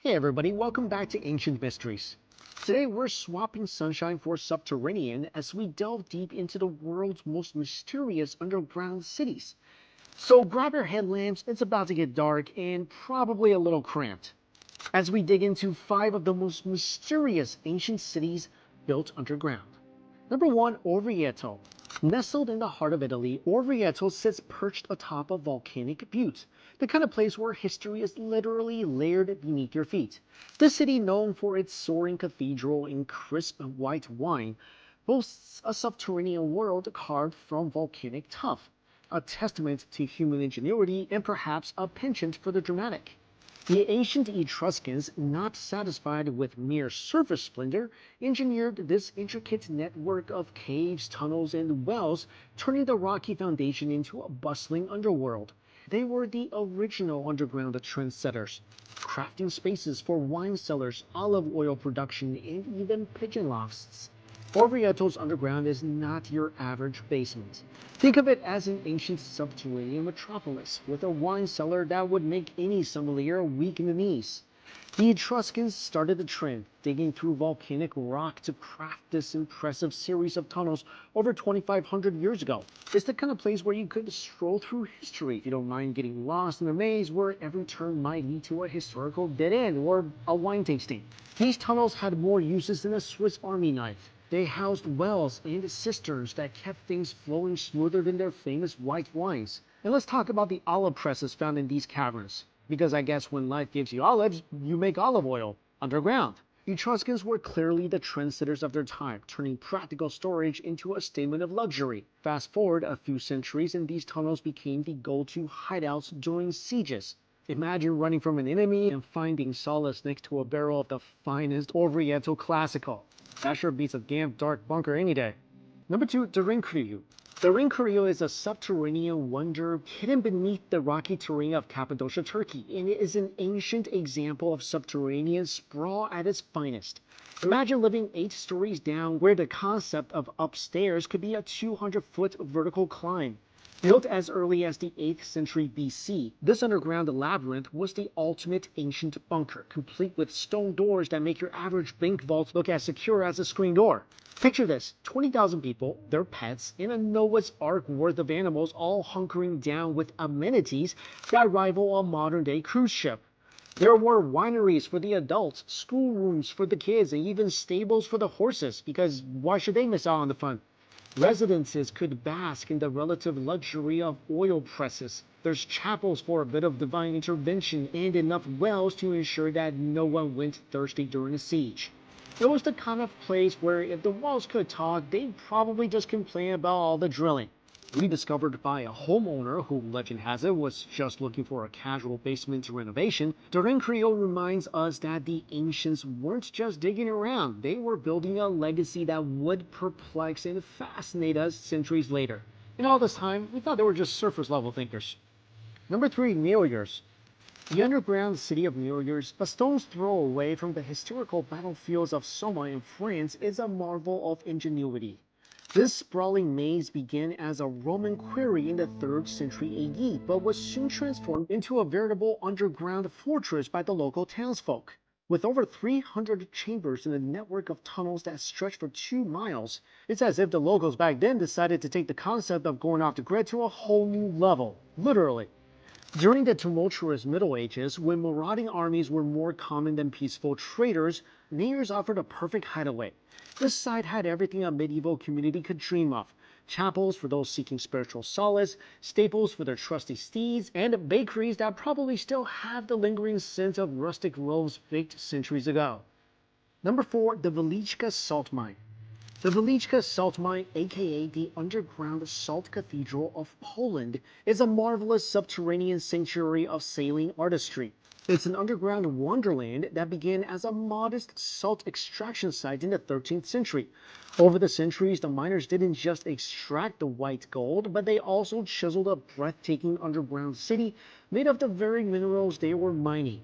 Hey everybody, welcome back to Ancient Mysteries. Today we're swapping sunshine for subterranean as we delve deep into the world's most mysterious underground cities. So grab your headlamps, it's about to get dark and probably a little cramped as we dig into 5 of the most mysterious ancient cities built underground. Number 1, Orvieto. Nestled in the heart of Italy, Orvieto sits perched atop a volcanic butte, the kind of place where history is literally layered beneath your feet. This city, known for its soaring cathedral and crisp white wine, boasts a subterranean world carved from volcanic tuff, a testament to human ingenuity and perhaps a penchant for the dramatic. The ancient Etruscans, not satisfied with mere surface splendor, engineered this intricate network of caves, tunnels, and wells, turning the rocky foundation into a bustling underworld. They were the original underground trendsetters, crafting spaces for wine cellars, olive oil production, and even pigeon lofts. Orvieto's underground is not your average basement. Think of it as an ancient subterranean metropolis with a wine cellar that would make any sommelier weak in the knees. The Etruscans started the trend, digging through volcanic rock to craft this impressive series of tunnels over 2,500 years ago. It's the kind of place where you could stroll through history if you don't mind getting lost in a maze where every turn might lead to a historical dead end or a wine tasting. These tunnels had more uses than a Swiss Army knife. They housed wells and cisterns that kept things flowing smoother than their famous white wines. And let's talk about the olive presses found in these caverns. Because I guess when life gives you olives, you make olive oil underground. Etruscans were clearly the trendsetters of their time, turning practical storage into a statement of luxury. Fast forward a few centuries and these tunnels became the go-to hideouts during sieges. Imagine running from an enemy and finding solace next to a barrel of the finest Orvieto Classico. That sure beats a damn dark bunker any day. Number 2, Derinkuyu. Derinkuyu is a subterranean wonder hidden beneath the rocky terrain of Cappadocia, Turkey, and it is an ancient example of subterranean sprawl at its finest. Imagine living 8 stories down where the concept of upstairs could be a 200-foot vertical climb. Built as early as the 8th century BC, this underground labyrinth was the ultimate ancient bunker, complete with stone doors that make your average bank vault look as secure as a screen door. Picture this, 20,000 people, their pets, and a Noah's Ark worth of animals all hunkering down with amenities that rival a modern-day cruise ship. There were wineries for the adults, schoolrooms for the kids, and even stables for the horses, because why should they miss out on the fun? Residences could bask in the relative luxury of oil presses. There's chapels for a bit of divine intervention and enough wells to ensure that no one went thirsty during a siege. It was the kind of place where if the walls could talk, they'd probably just complain about all the drilling. Rediscovered by a homeowner who, legend has it, was just looking for a casual basement renovation, Derinkuyu reminds us that the ancients weren't just digging around, they were building a legacy that would perplex and fascinate us centuries later. And all this time, we thought they were just surface level thinkers. Number 3, Unearth. The underground city of Unearth, a stone's throw away from the historical battlefields of Soma in France, is a marvel of ingenuity. This sprawling maze began as a Roman quarry in the 3rd century AD, but was soon transformed into a veritable underground fortress by the local townsfolk. With over 300 chambers and a network of tunnels that stretch for 2 miles, it's as if the locals back then decided to take the concept of going off the grid to a whole new level, literally. During the tumultuous Middle Ages, when marauding armies were more common than peaceful traders, Unearth offered a perfect hideaway. This site had everything a medieval community could dream of. Chapels for those seeking spiritual solace, stables for their trusty steeds, and bakeries that probably still have the lingering scent of rustic loaves baked centuries ago. Number 4, the Wieliczka Salt Mine. The Wieliczka Salt Mine, aka the Underground Salt Cathedral of Poland, is a marvelous subterranean sanctuary of sailing artistry. It's an underground wonderland that began as a modest salt extraction site in the 13th century. Over the centuries, the miners didn't just extract the white gold, but they also chiseled a breathtaking underground city made of the very minerals they were mining.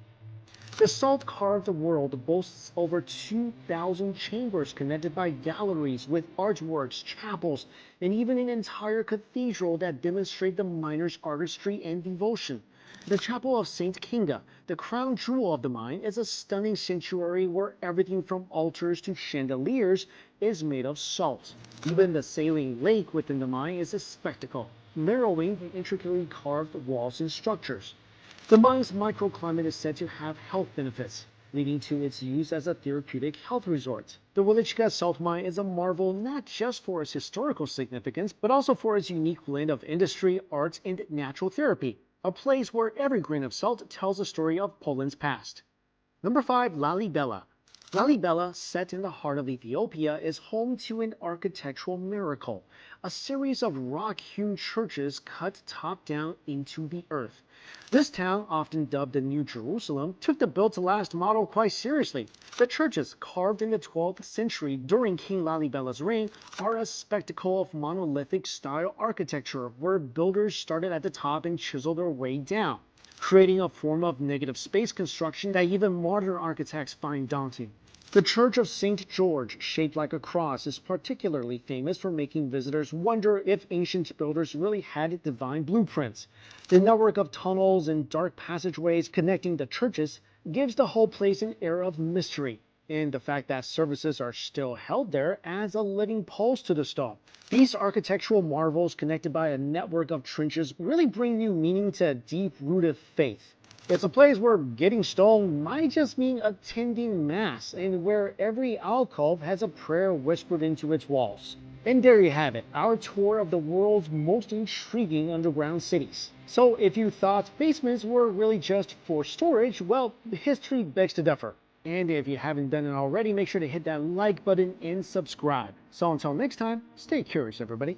The salt-carved world boasts over 2,000 chambers connected by galleries with artworks, chapels, and even an entire cathedral that demonstrate the miners' artistry and devotion. The Chapel of St. Kinga, the crown jewel of the mine, is a stunning sanctuary where everything from altars to chandeliers is made of salt. Even the saline lake within the mine is a spectacle, mirroring the intricately carved walls and structures. The mine's microclimate is said to have health benefits, leading to its use as a therapeutic health resort. The Wilichka salt mine is a marvel not just for its historical significance, but also for its unique blend of industry, arts, and natural therapy, a place where every grain of salt tells a story of Poland's past. Number 5. Lalibela. Lalibela, set in the heart of Ethiopia, is home to an architectural miracle, a series of rock-hewn churches cut top-down into the earth. This town, often dubbed the New Jerusalem, took the built-to-last model quite seriously. The churches, carved in the 12th century during King Lalibela's reign, are a spectacle of monolithic-style architecture where builders started at the top and chiseled their way down, creating a form of negative space construction that even modern architects find daunting. The Church of St. George, shaped like a cross, is particularly famous for making visitors wonder if ancient builders really had divine blueprints. The network of tunnels and dark passageways connecting the churches gives the whole place an air of mystery, and the fact that services are still held there adds a living pulse to the stone. These architectural marvels, connected by a network of trenches, really bring new meaning to deep-rooted faith. It's a place where getting stoned might just mean attending Mass, and where every alcove has a prayer whispered into its walls. And there you have it, our tour of the world's most intriguing underground cities. So if you thought basements were really just for storage, well, history begs to differ. And if you haven't done it already, make sure to hit that like button and subscribe. So until next time, stay curious, everybody.